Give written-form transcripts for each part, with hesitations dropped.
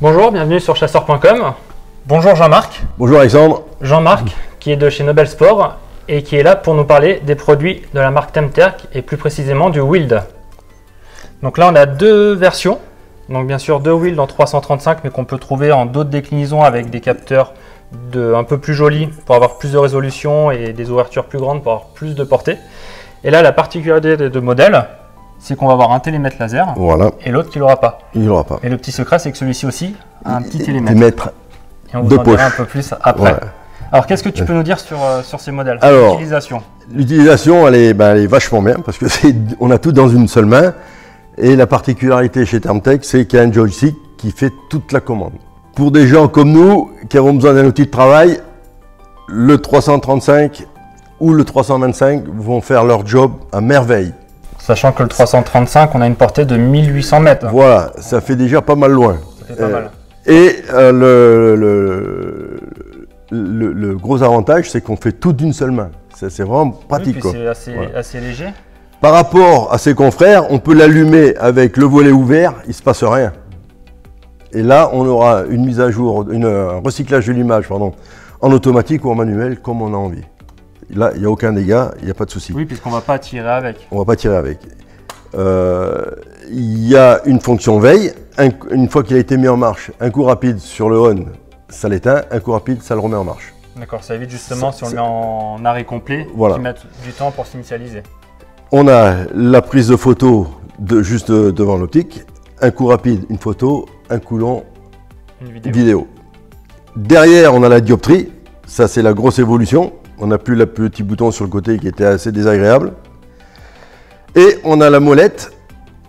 Bonjour, bienvenue sur chasseur.com. Bonjour Jean-Marc. Bonjour Alexandre. Jean-Marc qui est de chez Nobel Sport et qui est là pour nous parler des produits de la marque Temterk et plus précisément du Wild. Donc là on a deux versions, donc bien sûr deux Wild en 335 mais qu'on peut trouver en d'autres déclinaisons avec des capteurs un peu plus jolis pour avoir plus de résolution et des ouvertures plus grandes pour avoir plus de portée. Et là la particularité des deux modèles, c'est qu'on va avoir un télémètre laser et l'autre qui l'aura pas. Il l'aura pas. Et le petit secret, c'est que celui-ci aussi a un petit télémètre. Et on vous en dira un peu plus après. Ouais. Alors, qu'est-ce que tu peux nous dire sur ces modèles? Alors, l'utilisation. L'utilisation, elle est vachement bien parce que on a tout dans une seule main. Et la particularité chez Temterk, c'est qu'il y a un joystick qui fait toute la commande. Pour des gens comme nous qui avons besoin d'un outil de travail, le 335 ou le 325 vont faire leur job à merveille. Sachant que le 335, on a une portée de 1800 mètres. Voilà, ça fait déjà pas mal loin. Ça fait pas mal. Et le gros avantage, c'est qu'on fait tout d'une seule main. C'est vraiment pratique. Oui, c'est assez léger. Par rapport à ses confrères, on peut l'allumer avec le volet ouvert, il ne se passe rien. Et là, on aura une mise à jour, un recyclage de l'image en automatique ou en manuel, comme on a envie. Là, il n'y a aucun dégât, il n'y a pas de souci. Oui, puisqu'on ne va pas tirer avec. On ne va pas tirer avec. Il y a une fonction veille. Une fois qu'il a été mis en marche, un coup rapide sur le on, ça l'éteint. Un coup rapide, ça le remet en marche. D'accord, ça évite justement, si on le met en arrêt complet, qu'il mette du temps pour s'initialiser. On a la prise de photo juste devant l'optique. Un coup rapide, une photo. Un coup long, une vidéo. Derrière, on a la dioptrie. Ça, c'est la grosse évolution. On n'a plus le petit bouton sur le côté qui était assez désagréable. Et on a la molette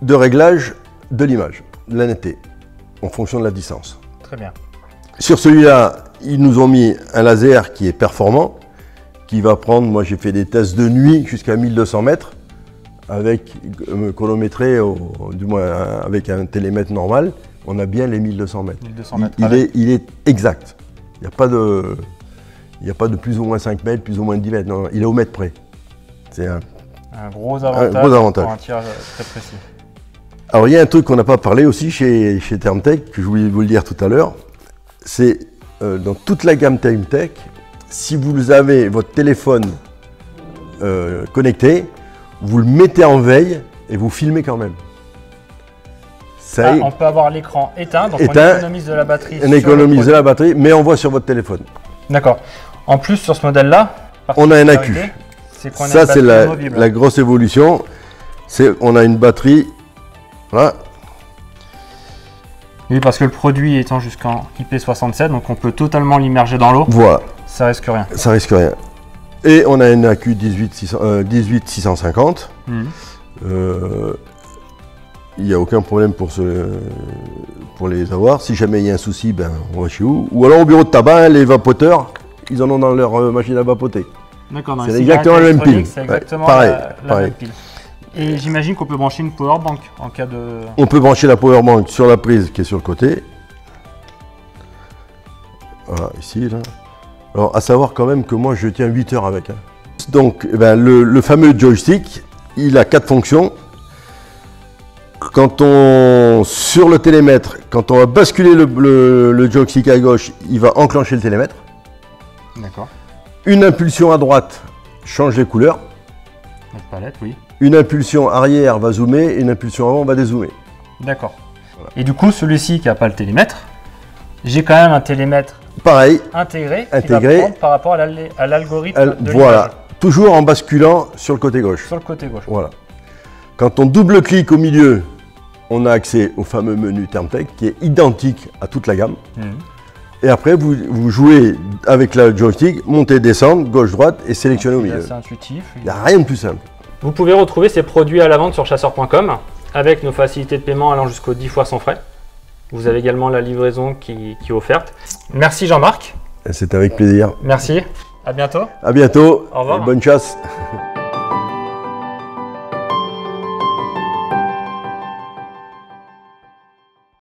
de réglage de l'image, de la netteté, en fonction de la distance. Très bien. Sur celui-là, ils nous ont mis un laser qui est performant, qui va prendre, moi j'ai fait des tests de nuit jusqu'à 1200 mètres, avec chronométré, du moins avec un télémètre normal, on a bien les 1200 mètres. 1200 mètres. Il est exact. Il n'y a pas de plus ou moins 5 mètres, plus ou moins 10 mètres. Non, il est au mètre près. C'est un gros avantage pour un tir très précis. Alors, il y a un truc qu'on n'a pas parlé aussi chez Temterk, que je voulais vous le dire tout à l'heure. C'est dans toute la gamme Temterk, si vous avez votre téléphone connecté, vous le mettez en veille et vous filmez quand même. On peut avoir l'écran éteint, donc on économise de la batterie. On économise de la batterie, mais on voit sur votre téléphone. D'accord. En plus, sur ce modèle-là, on a un accu. Ça, c'est la grosse évolution. On a une batterie. Voilà. Oui, parce que le produit étant jusqu'en IP67, donc on peut totalement l'immerger dans l'eau. Voilà. Ça risque rien. Ça risque rien. Et on a un accu 18650. Il n'y a aucun problème pour les avoir. Si jamais il y a un souci, ben, on va chez vous. Ou alors au bureau de tabac, les vapoteurs, ils en ont dans leur machine à vapoter. D'accord. C'est exactement la même pile. C'est exactement pareil. La même pile. Et j'imagine qu'on peut brancher une power bank en cas de... On peut brancher la power bank sur la prise qui est sur le côté. Voilà, ici, là. Alors, à savoir quand même que moi, je tiens 8 heures avec. Donc, le fameux joystick, il a 4 fonctions. Sur le télémètre, quand on va basculer le joystick à gauche, il va enclencher le télémètre. D'accord. Une impulsion à droite change les couleurs. Notre palette, oui. Une impulsion arrière va zoomer, une impulsion avant va dézoomer. D'accord. Voilà. Et du coup, celui-ci qui n'a pas le télémètre, j'ai quand même un télémètre intégré qui va prendre par rapport à l'algorithme de voilà, toujours en basculant sur le côté gauche. Sur le côté gauche. Voilà. Quand on double-clique au milieu, on a accès au fameux menu Temterk qui est identique à toute la gamme. Et après, vous jouez avec la joystick, monter, descendre, gauche-droite et sélectionner au milieu. C'est intuitif. Il n'y a rien de plus simple. Vous pouvez retrouver ces produits à la vente sur chasseur.com avec nos facilités de paiement allant jusqu'aux 10 fois sans frais. Vous avez également la livraison qui est offerte. Merci Jean-Marc. C'est avec plaisir. Merci. À bientôt. À bientôt. Au revoir. Et bonne chasse.